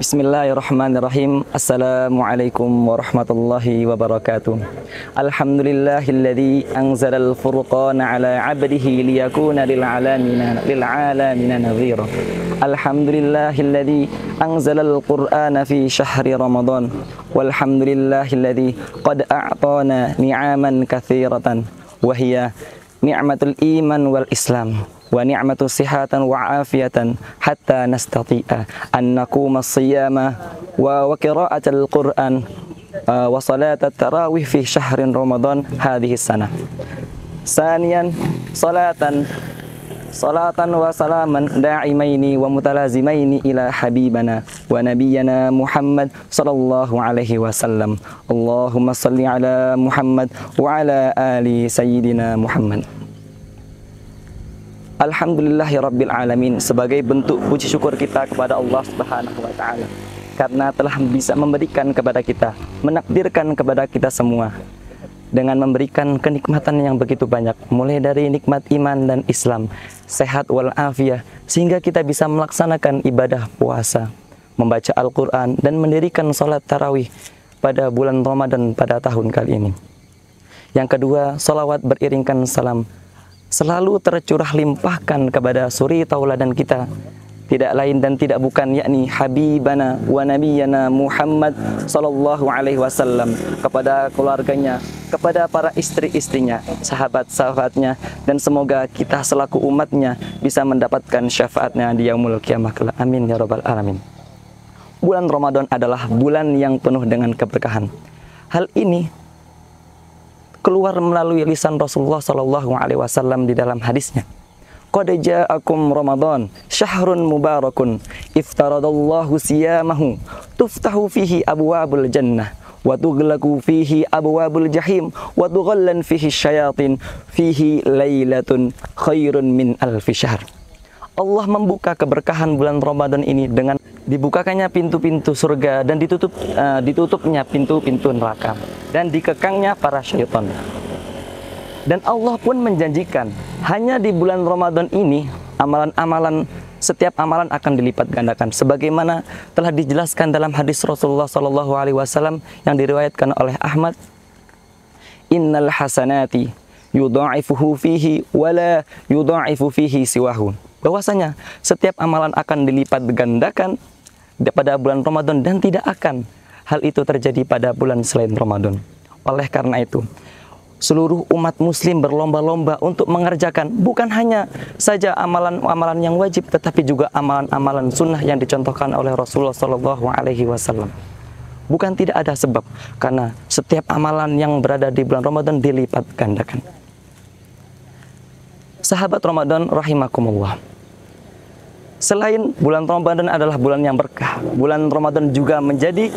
Bismillahirrahmanirrahim. Assalamualaikum warahmatullahi wabarakatuh. Alhamdulillahilladzi anzalal furqana ala 'abdihi liyakuna lil alamin nadhira. Alhamdulillahilladzi anzalal qur'ana fi syahri ramadan. Walhamdulillahilladzi qad a'tana ni'aman katsiratan wa hiya ni'matul iman wal islam. Wa ni'matu sihatan wa afiyatan hatta nastati'a an naquma as-siyama wa qira'atal Qur'an wa salatat tarawih fi syahrin Ramadan hadhihi sanah. Saniyan salatan wa salaman da'imaini wa mutalazimaini ila habibana wa nabiyyana Muhammad sallallahu alaihi wasallam. Allahumma salli ala Muhammad wa ala ali sayyidina Muhammad. Alhamdulillahirabbil alamin, sebagai bentuk puji syukur kita kepada Allah Subhanahu wa taala karena telah bisa memberikan kepada kita, menakdirkan kepada kita semua dengan memberikan kenikmatan yang begitu banyak, mulai dari nikmat iman dan Islam, sehat wal afiyah, sehingga kita bisa melaksanakan ibadah puasa, membaca Al-Qur'an dan mendirikan salat tarawih pada bulan Ramadan pada tahun kali ini. Yang kedua, salawat beriringkan salam selalu tercurah limpahkan kepada suri tauladan kita, tidak lain dan tidak bukan yakni habibana wa nabiyyana Muhammad sallallahu alaihi wasallam, kepada keluarganya, kepada para istri-istrinya, sahabat-sahabatnya, dan semoga kita selaku umatnya bisa mendapatkan syafaatnya di yaumul qiyamah kelak. Amin ya rabbal alamin. Bulan Ramadan adalah bulan yang penuh dengan keberkahan. Hal ini keluar melalui lisan Rasulullah sallallahu alaihi wasallam di dalam hadisnya. Qad ja'akum Ramadan syahrun mubarakun iftaradallahu siyamahu tuftahu fihi abwabul jannah wa tughlaqu fihi abwabul jahim wa tughallan fihi syayatin fihi lailatun khairun min alfi syahr. Allah membuka keberkahan bulan Ramadan ini dengan dibukakannya pintu-pintu surga dan ditutupnya pintu-pintu neraka dan dikekangnya para syaitan. Dan Allah pun menjanjikan hanya di bulan Ramadan ini setiap amalan akan dilipat gandakan, sebagaimana telah dijelaskan dalam hadis Rasulullah sallallahu alaihi wasallam yang diriwayatkan oleh Ahmad. Innal hasanati yudha'ifuhu fihi wala yudha'ifu fihi siwahu. Bahwasanya setiap amalan akan dilipat gandakan pada bulan Ramadan dan tidak akan hal itu terjadi pada bulan selain Ramadan. Oleh karena itu, seluruh umat muslim berlomba-lomba untuk mengerjakan bukan hanya saja amalan-amalan yang wajib, tetapi juga amalan-amalan sunnah yang dicontohkan oleh Rasulullah sallallahu alaihi wasallam. Bukan tidak ada sebab, karena setiap amalan yang berada di bulan Ramadan dilipat gandakan. Sahabat Ramadan rahimakumullah, selain bulan Ramadan adalah bulan yang berkah, bulan Ramadan juga menjadi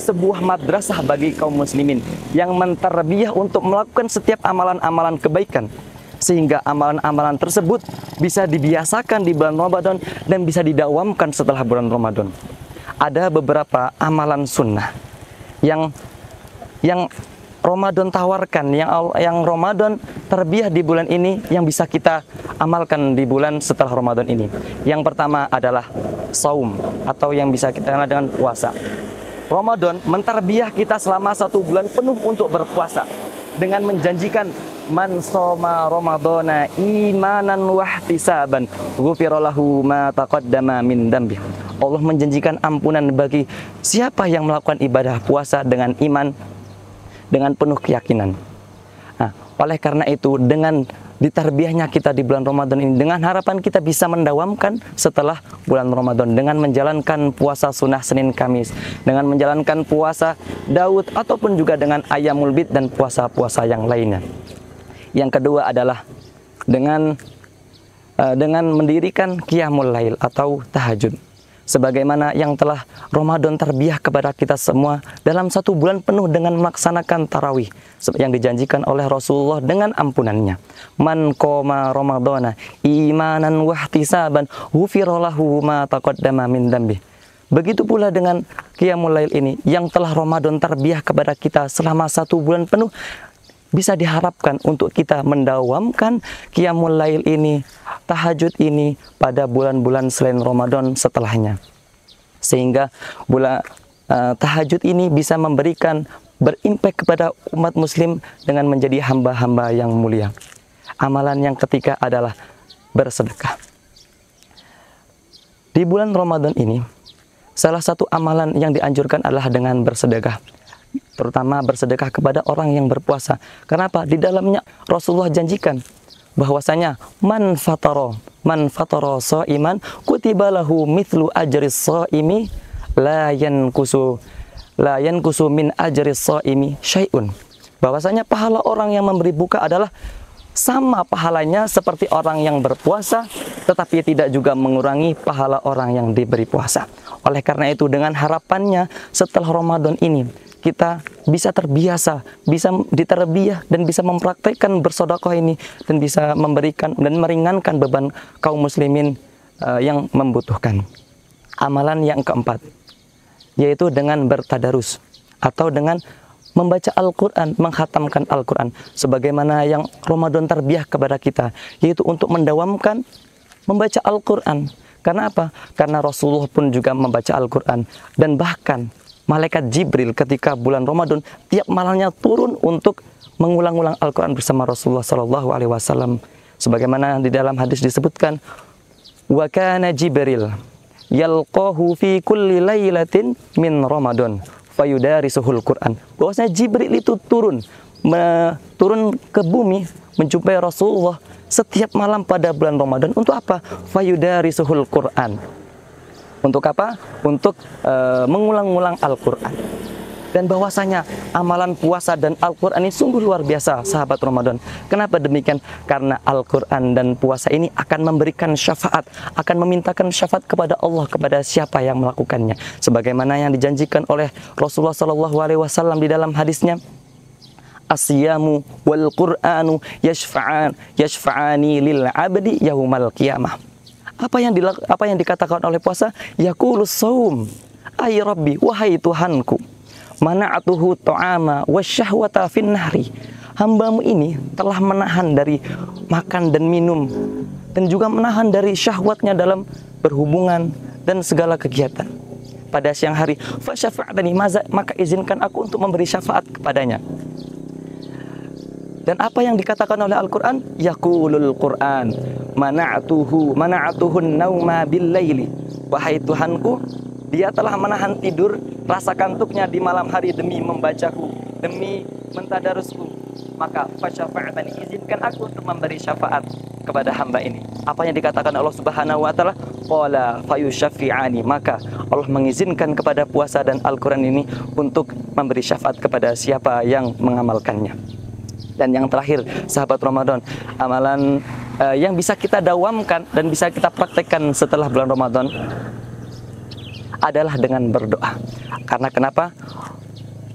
sebuah madrasah bagi kaum muslimin yang mentarbiyah untuk melakukan setiap amalan-amalan kebaikan, sehingga amalan-amalan tersebut bisa dibiasakan di bulan Ramadan dan bisa didawamkan setelah bulan Ramadan. Ada beberapa amalan sunnah yang Ramadan tawarkan, yang Ramadan terbiah di bulan ini, yang bisa kita amalkan di bulan setelah Ramadan ini. Yang pertama adalah saum, atau yang bisa kita kenal dengan puasa. Ramadan mentarbiah kita selama 1 bulan penuh untuk berpuasa dengan menjanjikan man shoma ramadhana imanan wahtisaban ghufira lahu ma taqaddama min dzambi. Allah menjanjikan ampunan bagi siapa yang melakukan ibadah puasa dengan iman, dengan penuh keyakinan. Nah, oleh karena itu, dengan ditarbiyahnya kita di bulan Ramadan ini, dengan harapan kita bisa mendawamkan setelah bulan Ramadan dengan menjalankan puasa sunnah Senin Kamis, dengan menjalankan puasa Daud, ataupun juga dengan Ayyamul Bid dan puasa-puasa yang lainnya. Yang kedua adalah dengan mendirikan Qiyamul Lail atau tahajud, sebagaimana yang telah Ramadan terbiah kepada kita semua dalam 1 bulan penuh dengan melaksanakan tarawih yang dijanjikan oleh Rasulullah dengan ampunannya. Man qoma ramadhana imanan wahtisaban ghufira lahu ma taqaddama min dzambi. Begitu pula dengan Qiyamul Lail ini yang telah Ramadan terbiah kepada kita selama 1 bulan penuh, bisa diharapkan untuk kita mendawamkan Qiyamul Lail ini, tahajud ini pada bulan-bulan selain Ramadan setelahnya. Sehingga tahajud ini bisa memberikan berimpact kepada umat muslim dengan menjadi hamba-hamba yang mulia. Amalan yang ketiga adalah bersedekah. Di bulan Ramadan ini, salah satu amalan yang dianjurkan adalah dengan bersedekah. Terutama bersedekah kepada orang yang berpuasa. Kenapa? Di dalamnya Rasulullah janjikan bahwasanya man fatara shaiman kutiba lahu mithlu ajris shaimi la yankusu min ajris shaimi syai'un. Bahwasanya pahala orang yang memberi buka adalah sama pahalanya seperti orang yang berpuasa, tetapi tidak juga mengurangi pahala orang yang diberi puasa. Oleh karena itu, dengan harapannya setelah Ramadan ini kita bisa terbiasa, bisa diterbiah dan bisa mempraktekkan bersedekah ini dan bisa memberikan dan meringankan beban kaum muslimin yang membutuhkan. Amalan yang keempat yaitu dengan bertadarus atau dengan membaca Al-Quran, menghatamkan Al-Quran sebagaimana yang Ramadan terbiah kepada kita, yaitu untuk mendawamkan membaca Al-Quran. Karena apa? Karena Rasulullah pun juga membaca Al-Quran, dan bahkan malaikat Jibril ketika bulan Ramadan tiap malamnya turun untuk mengulang-ulang Al-Quran bersama Rasulullah SAW. Sebagaimana di dalam hadis disebutkan, wa kana Jibril yalqahu fi kulli lailatin min Ramadan fayudarisuhul Quran. Bahwasanya Jibril itu turun ke bumi menjumpai Rasulullah setiap malam pada bulan Ramadan. Untuk apa? Fayudarisuhul Quran. Untuk apa? Untuk mengulang-ulang Al-Quran. Dan bahwasanya amalan puasa dan Al-Quran ini sungguh luar biasa, sahabat Ramadan. Kenapa demikian? Karena Al-Quran dan puasa ini akan memberikan syafaat, akan memintakan syafaat kepada Allah, kepada siapa yang melakukannya. Sebagaimana yang dijanjikan oleh Rasulullah SAW di dalam hadisnya, asyamu wal Qur'anu yashfa'ani lil abdi yaumal qiyamah. Apa yang dikatakan oleh puasa? Yaqulus shaum, ay rabbi, wahai Tuhanku, mana'atuhu ta'ama wasyahwata fin nahri. Hambamu ini telah menahan dari makan dan minum, dan juga menahan dari syahwatnya dalam berhubungan dan segala kegiatan pada siang hari. Fasyafa'tani, maka izinkan aku untuk memberi syafaat kepadanya. Dan apa yang dikatakan oleh Al-Quran? Yaqulul Quran mana'atuhun nauma bil laili. Wahai Tuhanku, dia telah menahan tidur, rasa kantuknya di malam hari demi membacaku, demi mentadarusku. Maka fasyafa'tani, izinkan aku untuk memberi syafaat kepada hamba ini. Apa yang dikatakan Allah Subhanahu wa taala? Qala fayusyaffi'ani, maka Allah mengizinkan kepada puasa dan Al-Quran ini untuk memberi syafaat kepada siapa yang mengamalkannya. Dan yang terakhir, sahabat Ramadan, amalan yang bisa kita dawamkan dan bisa kita praktekkan setelah bulan Ramadan adalah dengan berdoa. Karena kenapa?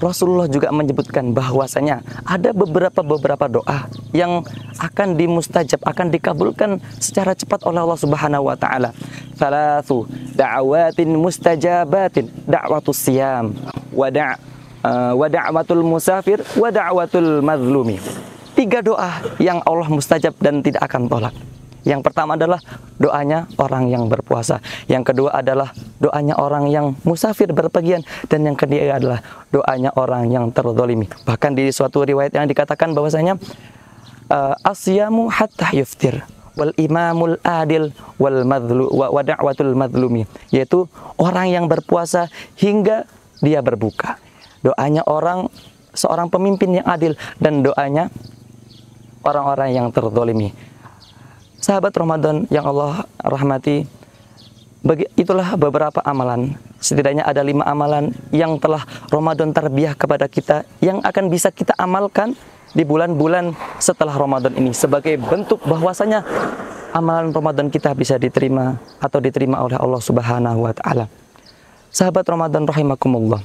Rasulullah juga menyebutkan bahwasanya ada beberapa doa yang akan dimustajab, akan dikabulkan secara cepat oleh Allah Subhanahu wa taala. Thalathu da'awatin mustajabatin, da'watus siyam wa da'watul musafir wa da'watul mazlumi. 3 doa yang Allah mustajab dan tidak akan tolak. Yang pertama adalah doanya orang yang berpuasa. Yang kedua adalah doanya orang yang musafir berpergian. Dan yang ketiga adalah doanya orang yang terzalimi. Bahkan di suatu riwayat yang dikatakan bahwasanya asyamu hatta yuftir wal imamul adil wa da'watul mazlumi, yaitu orang yang berpuasa hingga dia berbuka. Doanya seorang pemimpin yang adil, dan doanya orang-orang yang terzalimi. Sahabat Ramadan yang Allah rahmati, itulah beberapa amalan. Setidaknya ada 5 amalan yang telah Ramadan terbiah kepada kita, yang akan bisa kita amalkan di bulan-bulan setelah Ramadan ini, sebagai bentuk bahwasanya amalan Ramadan kita bisa diterima atau diterima oleh Allah Subhanahu wa taala. Sahabat Ramadan rahimakumullah,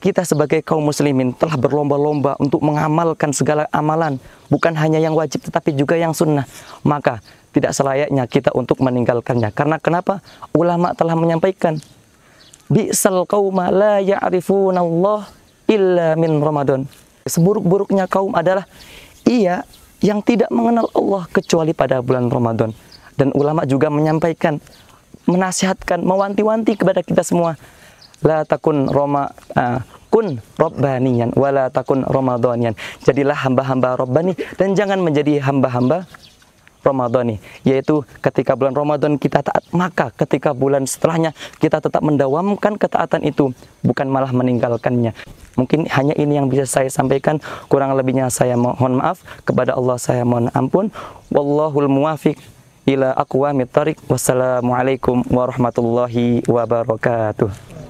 kita sebagai kaum muslimin telah berlomba-lomba untuk mengamalkan segala amalan, bukan hanya yang wajib tetapi juga yang sunnah. Maka tidak selayaknya kita untuk meninggalkannya. Karena kenapa? Ulama telah menyampaikan, bi'sal qauma la ya'rifuna Allah illa min Ramadan. Seburuk-buruknya kaum adalah ia yang tidak mengenal Allah kecuali pada bulan Ramadan. Dan ulama juga menyampaikan, menasihatkan, mewanti-wanti kepada kita semua. La takun kun robbaniyan wala takun ramadhaniyan. Jadilah hamba-hamba Rabbani dan jangan menjadi hamba-hamba Ramadhani, yaitu ketika bulan Ramadan kita taat, maka ketika bulan setelahnya kita tetap mendawamkan ketaatan itu, bukan malah meninggalkannya. Mungkin hanya ini yang bisa saya sampaikan, kurang lebihnya saya mohon maaf, kepada Allah saya mohon ampun. Wallahul muwafiq ila aqwamit thariq. Wassalamualaikum warahmatullahi wabarakatuh.